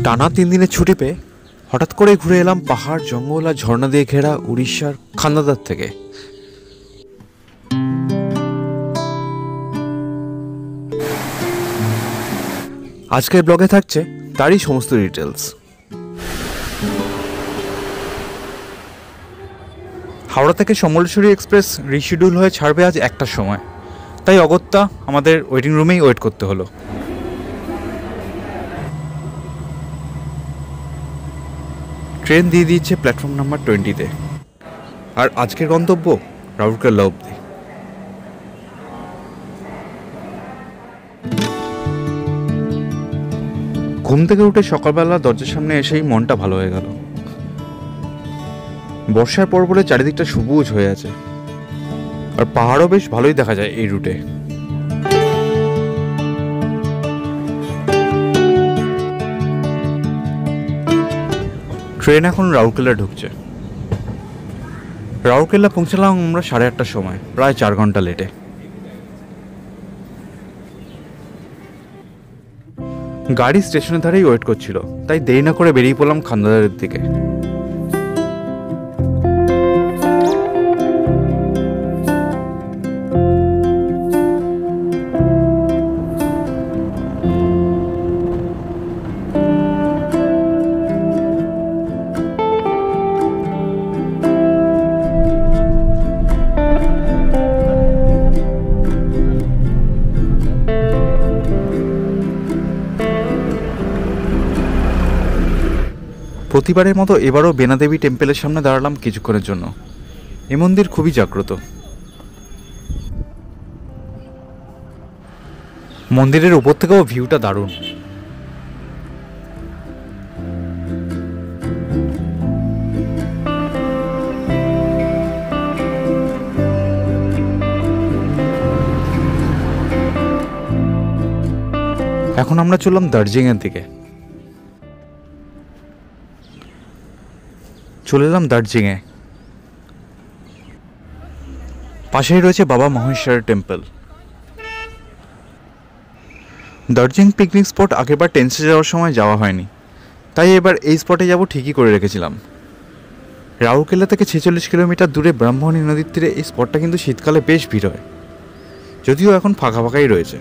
টানা 3 দিনের ছুটি পেয়ে হঠাৎ করে ঘুরে এলাম পাহাড়, জঙ্গল আর ঝর্ণা দিয়ে ঘেরা উড়িষ্যার খান্দাদার থেকে। আজকের ব্লগে থাকছে তারই সমস্ত ডিটেলস। হাওড়া থেকে সম্বলেশ্বরী এক্সপ্রেস রিশিডিউল হয়ে ছাড়বে আজ 1টার সময়, তাই অগত্যা আমাদের ওয়েটিং রুমেই ওয়েট করতে হলো। ট্রেন দিয়ে দিচ্ছে প্ল্যাটফর্ম নাম্বার 20-তে, আর আজকের গন্তব্য রাউরকেল্লা অবধি। ঘুম থেকে উঠে সকালবেলা দরজার সামনে এসেই মনটা ভালো হয়ে গেল। বর্ষার পর বলে চারিদিকটা সবুজ হয়ে আছে, আর পাহাড়ও বেশ ভালোই দেখা যায় এই রুটে। ট্রেন এখন রাউরকেল্লা ঢুকছে। রাউরকেল্লা পৌঁছালাম আমরা 8:30টার সময়, প্রায় 4 ঘন্টা লেটে। গাড়ি স্টেশনের ধারেই ওয়েট করছিল, তাই দেরি না করে বেরিয়ে পড়লাম খান্দাদারের দিকে। প্রতিবারের মতো এবারও বেনাদেবী টেম্পলের সামনে দাঁড়ালাম কিছুক্ষণের জন্য। এ মন্দির খুবই জাগ্রত। মন্দিরের উপর থেকেও ভিউটা দারুণ। এখন আমরা চললাম দার্জিলিংয়ের দিকে। চলে এলাম দার্জিলিংয়ে। পাশেই রয়েছে বাবা মহেশ্বরের টেম্পল। দার্জিলিং পিকনিক স্পট আগেরবার টেন্সে যাওয়ার সময় যাওয়া হয়নি, তাই এবার এই স্পটে যাব ঠিকই করে রেখেছিলাম। রাউরকেল্লা থেকে 46 কিলোমিটার দূরে ব্রাহ্মণী নদীর তীরে এই স্পটটা কিন্তু শীতকালে বেশ ভিড় হয়, যদিও এখন ফাঁকা ফাঁকাই রয়েছে।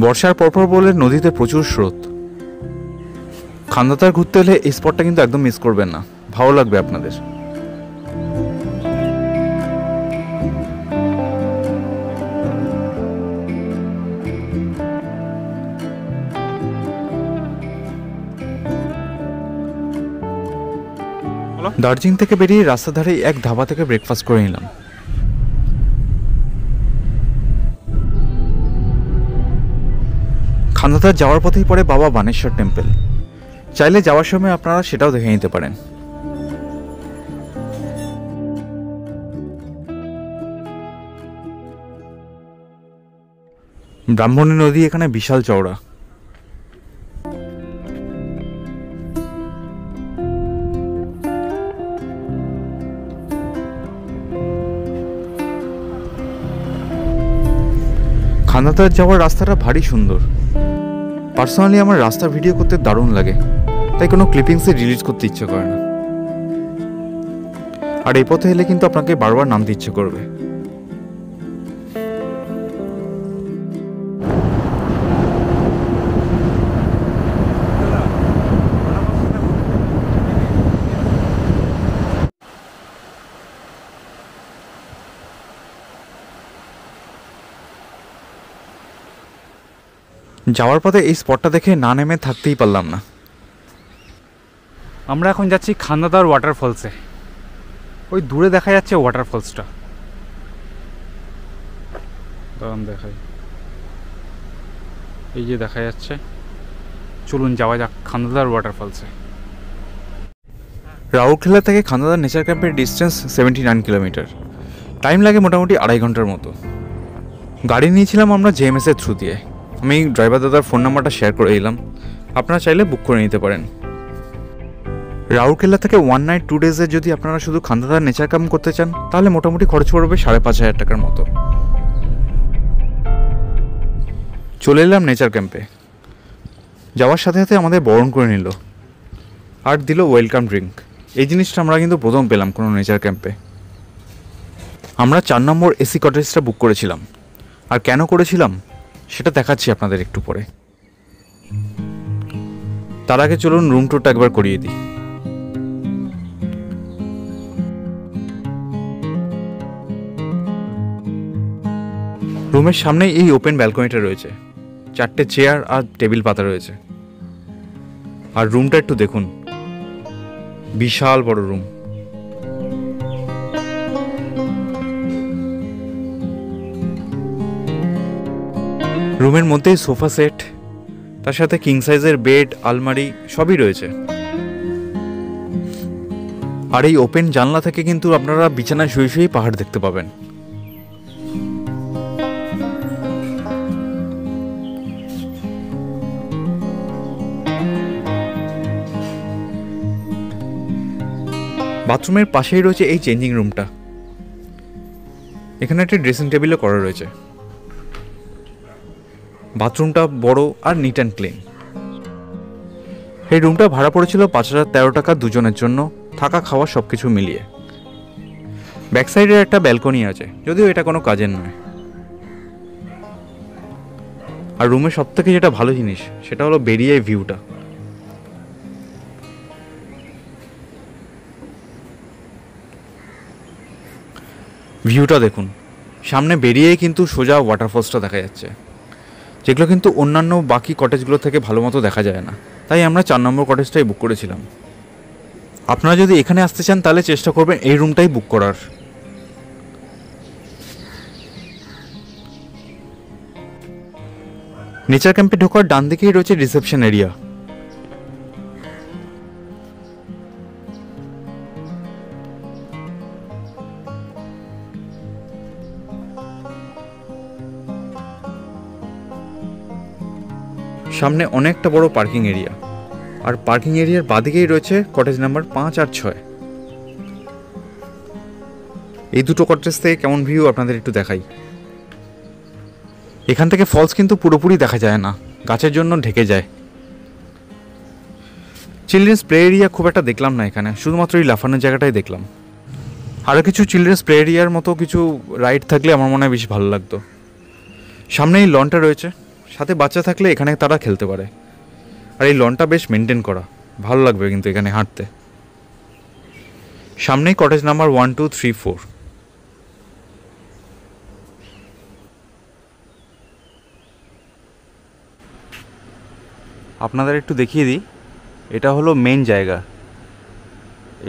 বর্ষার পরপর বলে নদীতে প্রচুর স্রোত। খান্দাদার ঘুরতে এলে এই স্পটটা কিন্তু একদম মিস করবেন না, ভালো লাগবে আপনাদের। দার্জিলিং থেকে বেরিয়ে রাস্তার ধারে এক ধাবা থেকে ব্রেকফাস্ট করে নিলাম। খান্দাদার যাওয়ার পথেই পড়ে বাবা বানেশ্বর টেম্পল। চাইলে যাওয়ার সময় আপনারা সেটাও দেখে নিতে পারেন। ব্রাহ্মণী নদী এখানে বিশাল চওড়া। খান্দাদার যাওয়ার রাস্তাটা ভারী সুন্দর। পার্সোনালি আমার রাস্তা ভিডিও করতে দারুণ লাগে, তাই কোনো ক্লিপিংসে রিলিজ করতে ইচ্ছে করে না। আর এই পথে এলে কিন্তু আপনাকে বারবার নামতে ইচ্ছে করবে। যাওয়ার পথে এই স্পটটা দেখে না নেমে থাকতেই পারলাম না। আমরা এখন যাচ্ছি খান্দাদার ওয়াটারফলসে। ওই দূরে দেখা যাচ্ছে ওয়াটারফলসটা, দাঁড়ান দেখাই, এই যে দেখা যাচ্ছে। চলুন যাওয়া যাক খান্দাদার ওয়াটারফলসে। রাউরকেল্লা থেকে খান্দাদার নেচার ক্যাম্পের ডিস্টেন্স 79 কিলোমিটার। টাইম লাগে মোটামুটি 2.5 ঘন্টার মতো। গাড়ি নিয়েছিলাম আমরা জেএমএস এর থ্রু দিয়ে। আমি ড্রাইভার দাদার ফোন নাম্বারটা শেয়ার করে দিলাম, আপনারা চাইলে বুক করে নিতে পারেন। রাউরকেলা থেকে 1 নাইট 2 ডেজে যদি আপনারা শুধু খান্দাদার নেচার ক্যাম্প করতে চান তাহলে মোটামুটি খরচ পড়বে 5,500 টাকার মতো। চলে এলাম নেচার ক্যাম্পে। যাওয়ার সাথে সাথে আমাদের বরণ করে নিল আর দিল ওয়েলকাম ড্রিঙ্ক। এই জিনিসটা আমরা কিন্তু প্রথম পেলাম কোনো নেচার ক্যাম্পে। আমরা 4 নম্বর এসি কটেজটা বুক করেছিলাম, আর কেন করেছিলাম সেটা দেখাচ্ছি আপনাদের একটু পরে। তার আগে চলুন রুম টুরটা একবার করিয়ে দিই। রুমের সামনেই এই ওপেন ব্যালকনিটা রয়েছে, 4টে চেয়ার আর টেবিল পাতা রয়েছে। আর রুমটা একটু দেখুন, বিশাল বড় রুম। রুমের মধ্যেই সোফা সেট, তার সাথে কিং সাইজের বেড, আলমারি সবই রয়েছে। আর এই ওপেন জানলা থেকে কিন্তু আপনারা বিছানায় শুয়ে শুয়েই পাহাড় দেখতে পাবেন। বাথরুমের পাশেই রয়েছে এই চেঞ্জিং রুমটা। এখানে একটা ড্রেসিং টেবিলও করা রয়েছে। বাথরুমটা বড় আর নিট অ্যান্ড ক্লিন। এই রুমটা ভাড়া পড়েছিল 5,013 টাকা দুজনের জন্য, থাকা খাওয়া সব কিছু মিলিয়ে। ব্যাক সাইডের একটা ব্যালকনি আছে, যদিও এটা কোনো কাজের নয়। আর রুমের সব থেকে যেটা ভালো জিনিস সেটা হলো বেরিয়ে ভিউটা। ভিউটা দেখুন, সামনে বেরিয়েই কিন্তু সোজা ওয়াটারফলসটা দেখা যাচ্ছে, যেগুলো কিন্তু অন্যান্য বাকি কটেজগুলো থেকে ভালো মতো দেখা যায় না। তাই আমরা 4 নম্বর কটেজটাই বুক করেছিলাম। আপনারা যদি এখানে আসতে চান তাহলে চেষ্টা করবেন এই রুমটাই বুক করার। নেচার ক্যাম্পে ঢোকার ডান দিকেই রয়েছে রিসেপশন এরিয়া। সামনে অনেকটা বড় পার্কিং এরিয়া, আর পার্কিং এরিয়ার বাদিকেই রয়েছে কটেজ নাম্বার 5 আর 6। এই দুটো কটেজ থেকে কেমন ভিউ আপনাদের একটু দেখাই। এখান থেকে ফলস কিন্তু পুরোপুরি দেখা যায় না, গাছের জন্য ঢেকে যায়। চিলড্রেন্স প্লে এরিয়া খুব একটা দেখলাম না এখানে, শুধুমাত্র এই লাফানোর জায়গাটাই দেখলাম। আরও কিছু চিলড্রেন্স প্লে এরিয়ার মতো কিছু রাইড থাকলে আমার মনে হয় বেশি ভালো লাগতো। সামনে এই লনটা রয়েছে, সাথে বাচ্চা থাকলে এখানে তারা খেলতে পারে। আর এই লনটা বেশ মেনটেন করা, ভালো লাগবে কিন্তু এখানে হাঁটতে। সামনেই কটেজ নাম্বার 1, 2, 3, 4। আপনাদের একটু দেখিয়ে দিই, এটা হলো মেন জায়গা।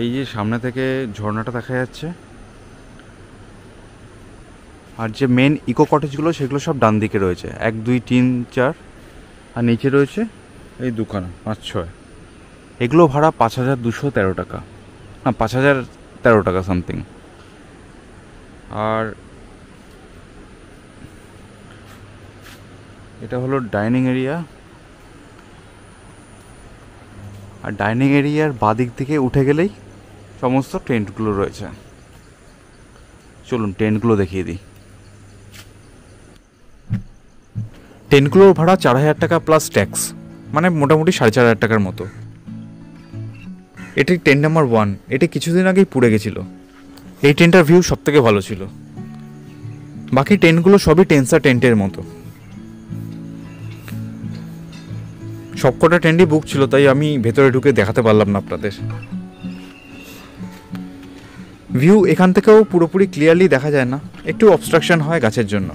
এই যে সামনে থেকে ঝর্ণাটা দেখা যাচ্ছে, আর যে মেন ইকো কটেজগুলো সেগুলো সব ডান দিকে রয়েছে, 1, 2, 3, 4। আর নিচে রয়েছে এই দুখানা 5, 6। এগুলো ভাড়া 5,213 টাকা, না 5,013 টাকা সামথিং। আর এটা হলো ডাইনিং এরিয়া। আর ডাইনিং এরিয়ার বাদিক থেকে উঠে গেলেই সমস্ত টেন্টগুলো রয়েছে। চলুন টেন্টগুলো দেখিয়ে দিই। টেন্টগুলোর ভাড়া 4,000 টাকা প্লাস ট্যাক্স, মানে মোটামুটি 4,500 টাকার মতো। এটি টেন্ট নাম্বার 1, এটি কিছুদিন আগেই পুড়ে গেছিলো। এই টেন্টটার ভিউ সব থেকে ভালো ছিল। বাকি টেন্টগুলো সবই টেন্সা টেন্টের মতো। সবকটা টেন্টই বুক ছিল, তাই আমি ভেতরে ঢুকে দেখাতে পারলাম না আপনাদের। ভিউ এখান থেকেও পুরোপুরি ক্লিয়ারলি দেখা যায় না, একটু অবস্ট্রাকশন হয় গাছের জন্য।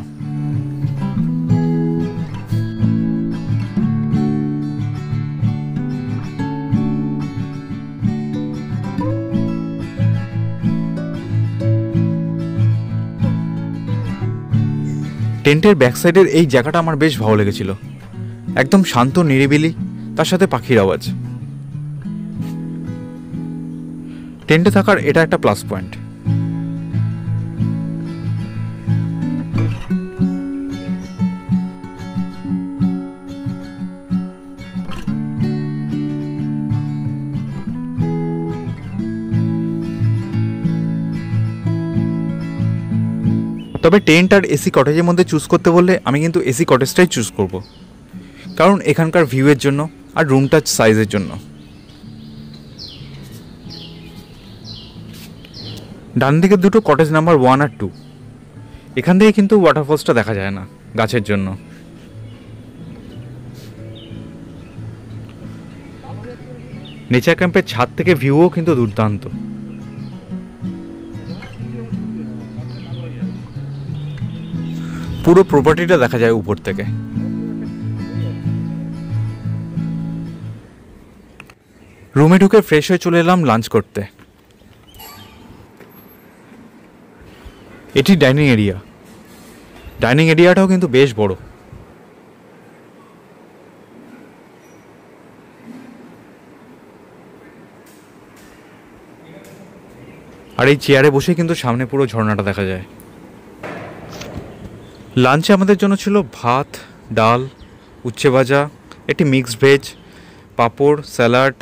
টেন্টের ব্যাক সাইডের এই জায়গাটা আমার বেশ ভালো লেগেছিল, একদম শান্ত নিরিবিলি, তার সাথে পাখির আওয়াজ। টেন্টে থাকার এটা একটা প্লাস পয়েন্ট। তবে টেন্ট আর এসি কটেজের মধ্যে চুজ করতে বললে আমি কিন্তু এসি কটেজটাই চুজ করব, কারণ এখানকার ভিউয়ের জন্য আর রুমটা সাইজের জন্য। ডান দিকে দুটো কটেজ নাম্বার 1 আর 2। এখান থেকে কিন্তু ওয়াটারফলসটা দেখা যায় না গাছের জন্য। নেচার ক্যাম্পের ছাদ থেকে ভিউও কিন্তু দুর্দান্ত। পুরো প্রপার্টিটা দেখা যায় উপর থেকে। রুমে ঢুকে ফ্রেশ হয়ে চলে এলাম লাঞ্চ করতে। এটি ডাইনিং এরিয়া। ডাইনিং এরিয়াটাও কিন্তু বেশ বড়। আর এই চেয়ারে বসে কিন্তু সামনে পুরো ঝর্ণাটা দেখা যায়। লাঞ্চে আমাদের জন্য ছিল ভাত, ডাল, উচ্ছে ভাজা, একটি মিক্সড ভেজ, পাঁপড়, স্যালাড,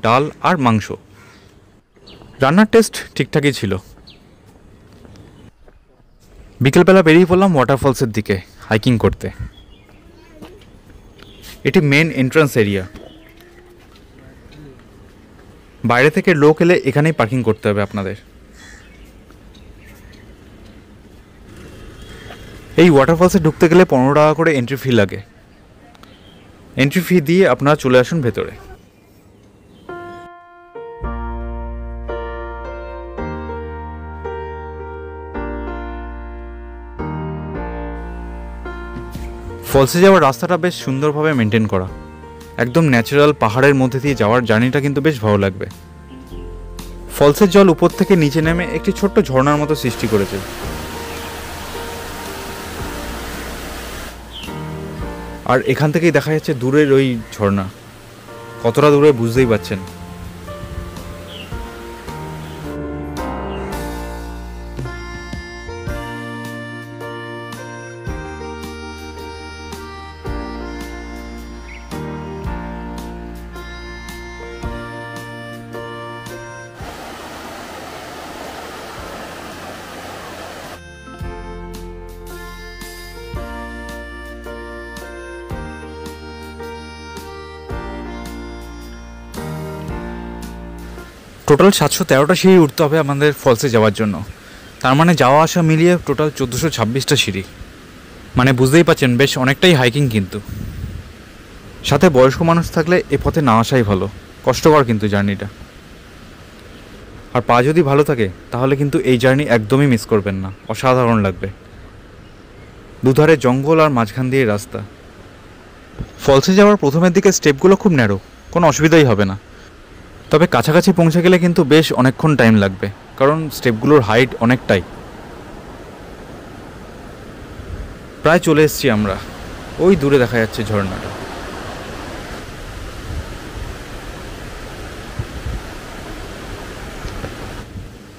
ডাল আর মাংস। রান্নার টেস্ট ঠিকঠাকই ছিল। বিকেলবেলা বেরিয়ে পড়লাম ওয়াটারফলসের দিকে হাইকিং করতে। এটি মেন এন্ট্রান্স এরিয়া। বাইরে থেকে লোক এলে এখানেই পার্কিং করতে হবে আপনাদের। এই ওয়াটারফলসে ঢুকতে গেলে 15 টাকা করে এন্ট্রি ফি লাগে। এন্ট্রি ফি দিয়ে আপনারা চলে আসুন ভেতরে। ফলসে যাওয়ার রাস্তাটা বেশ সুন্দরভাবে মেনটেন করা। একদম ন্যাচারাল পাহাড়ের মধ্যে দিয়ে যাওয়ার জার্নিটা কিন্তু বেশ ভালো লাগবে। ফলসের জল উপর থেকে নিচে নেমে একটি ছোট্ট ঝর্ণার মতো সৃষ্টি করেছে। আর এখান থেকেই দেখা যাচ্ছে দূরের ওই ঝর্ণা। কতটা দূরে বুঝতেই পারছেন। টোটাল 713টা সিঁড়ি উঠতে হবে আমাদের ফলসে যাওয়ার জন্য। তার মানে যাওয়া আসা মিলিয়ে টোটাল 1426টা সিঁড়ি। মানে বুঝতেই পারছেন বেশ অনেকটাই হাইকিং। কিন্তু সাথে বয়স্ক মানুষ থাকলে এ পথে না আসাই ভালো। কষ্টকর কিন্তু জার্নিটা। আর পা যদি ভালো থাকে তাহলে কিন্তু এই জার্নি একদমই মিস করবেন না। অসাধারণ লাগবে। দুধারে জঙ্গল আর মাঝখান দিয়ে রাস্তা। ফলসে যাওয়ার প্রথমের দিকে স্টেপগুলো খুব ন্যারো, কোনো অসুবিধাই হবে না। তবে কাছাকাছি পৌঁছে গেলে কিন্তু বেশ অনেকক্ষণ টাইম লাগবে, কারণ স্টেপগুলোর হাইট অনেকটাই। প্রায় চলে এসেছি আমরা। ওই দূরে দেখা যাচ্ছে ঝর্ণাটা।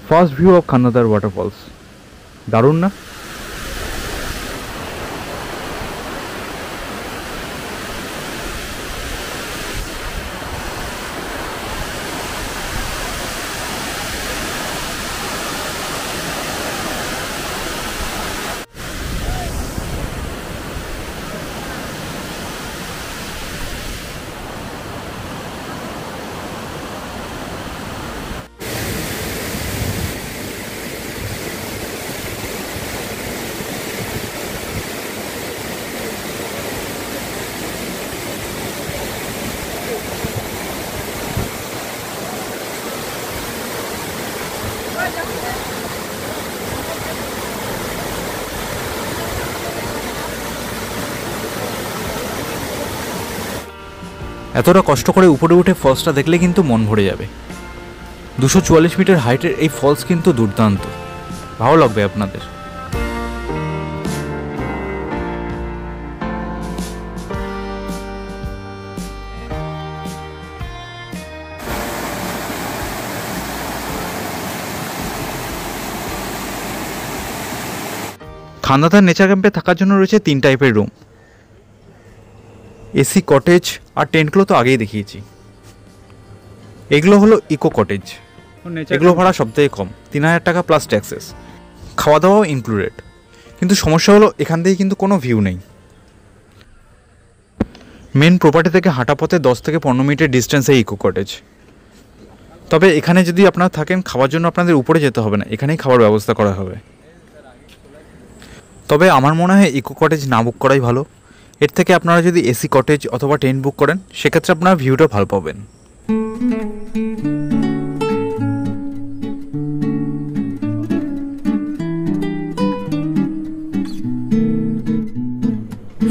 ফার্স্ট ভিউ অফ খান্নাদার ওয়াটারফলস। দারুণ না? এতটা কষ্ট করে উপরে উঠে ফলসটা দেখলে কিন্তু মন ভরে যাবে। 244 মিটার হাইটের এই ফলস কিন্তু দুর্দান্ত। ভালো লাগবে আপনাদের। খান্নাদার নেচার ক্যাম্পে থাকার জন্য রয়েছে 3 টাইপের রুম। এসি কটেজ আর টেন্টগুলো তো আগেই দেখিয়েছি। এগুলো হলো ইকো কটেজ। এগুলো ভাড়া সবথেকে কম, 3000 টাকা প্লাস ট্যাক্সেস। খাওয়া দাওয়াও ইনক্লুডেড। কিন্তু সমস্যা হলো এখান থেকে কিন্তু কোনো ভিউ নেই। মেন প্রপার্টি থেকে হাঁটা পথে 10 থেকে 15 মিনিটের ডিস্টেন্সে ইকো কটেজ। তবে এখানে যদি আপনারা থাকেন, খাওয়ার জন্য আপনাদের উপরে যেতে হবে না, এখানেই খাবার ব্যবস্থা করা হবে। তবে আমার মনে হয় ইকো কটেজ না বুক করাই ভালো। এর থেকে আপনারা যদি এসি কটেজ অথবা টেন্ট বুক করেন, সেক্ষেত্রে আপনারা ভিউটা ভালো পাবেন।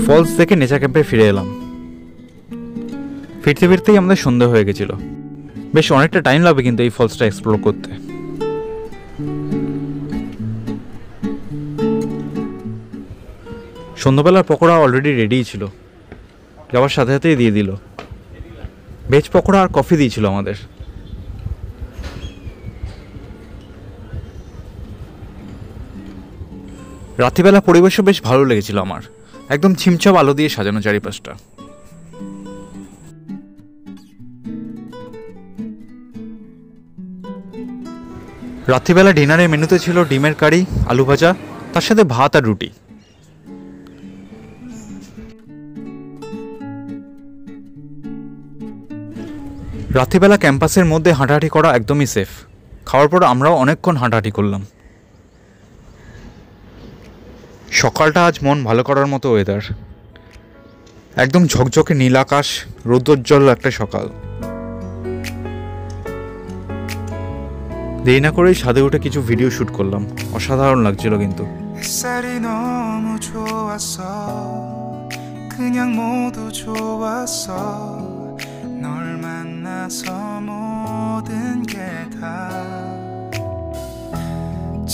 ফলস থেকে নেচার ক্যাম্পে ফিরে এলাম। ফিরতে ফিরতেই আমাদের সন্ধ্যা হয়ে গেছিল। বেশ অনেকটা টাইম লাগবে কিন্তু এই ফলসটা এক্সপ্লোর করতে। সন্ধ্যাবেলার পকোড়া অলরেডি রেডিই ছিল, যাওয়ার সাথে সাথেই দিয়ে দিল। ভেজ পকোড়া আর কফি দিয়েছিল আমাদের। রাত্রিবেলা পরিবেশও বেশ ভালো লেগেছিল আমার, একদম ছিমছাম আলো দিয়ে সাজানো চারিপাশটা। রাত্রিবেলা ডিনারের মেনুতে ছিল ডিমের কারি, আলু ভাজা, তার সাথে ভাত আর রুটি। রাত্রিবেলা ক্যাম্পাসের মধ্যে হাঁটাহাঁটি করা একদমই সেফ। খাওয়ার পর আমরাও অনেকক্ষণ হাঁটাহাঁটি করলাম। সকালটা আজ মন ভালো করার মতো ওয়েদার, একদম ঝকঝকে নীল আকাশ, রৌদ্রোজ্জ্বল একটা সকাল। দেরি না করেই ছাদে উঠে কিছু ভিডিও শ্যুট করলাম, অসাধারণ লাগছিল কিন্তু।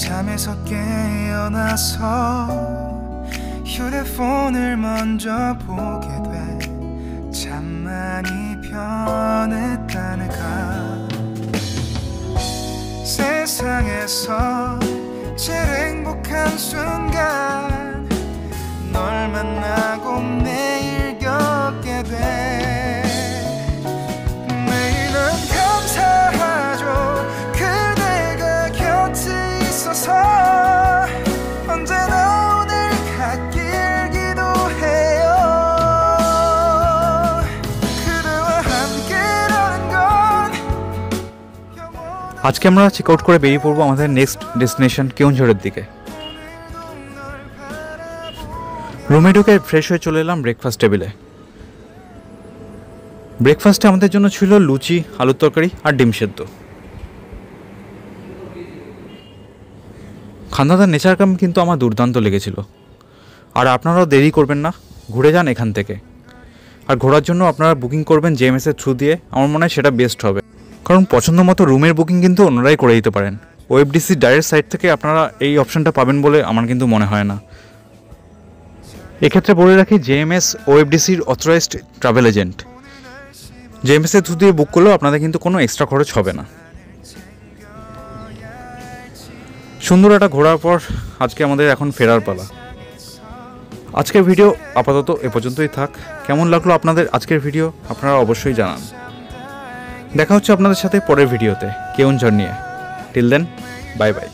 잠에서 깨어나서 휴대폰을 먼저 보게 돼. 참 많이 변했다는가. 세상에서 제일 행복한 순간 널 만나고 매일 겪게 돼. 매일은 감사하죠. 그대가 곁에 있어서 언제나 오늘 갖길 기도해요. 그대와 함께라는 건 আজকে আমরা চেক আউট করে বেরিয়ে পড়বো আমাদের নেক্সট ডেস্টিনেশন কেওনঝড়ের দিকে। রুমে ঢুকে ফ্রেশ হয়ে চলে এলাম ব্রেকফাস্ট টেবিলে। ব্রেকফাস্টে আমাদের জন্য ছিল লুচি, আলুর তরকারি আর ডিম সেদ্ধ। খান্দাদার নেচার ক্যাম্প কিন্তু আমার দুর্দান্ত লেগেছিল। আর আপনারাও দেরি করবেন না, ঘুরে যান এখান থেকে। আর ঘোরার জন্য আপনারা বুকিং করবেন জেএমএস এর থ্রু দিয়ে, আমার মনে হয় সেটা বেস্ট হবে। কারণ পছন্দ মতো রুমের বুকিং কিন্তু অন্যরাই করে দিতে পারেন। ওএফডিসি ডাইরেক্ট সাইট থেকে আপনারা এই অপশানটা পাবেন বলে আমার কিন্তু মনে হয় না। এক্ষেত্রে বলে রাখি, জেএমএস ওএফডিসির অথরাইজড ট্রাভেল এজেন্ট। জেএমএস এর থ্রু দিয়ে বুক করলেও আপনাদের কিন্তু কোনো এক্সট্রা খরচ হবে না। সুন্দর একটা ঘোরার পর আজকে আমাদের এখন ফেরার পালা। আজকের ভিডিও আপাতত এ পর্যন্তই থাক। কেমন লাগলো আপনাদের আজকের ভিডিও আপনারা অবশ্যই জানান। দেখা হচ্ছে আপনাদের সাথে পরের ভিডিওতে কেওনঝড় নিয়ে। Till then, bye by.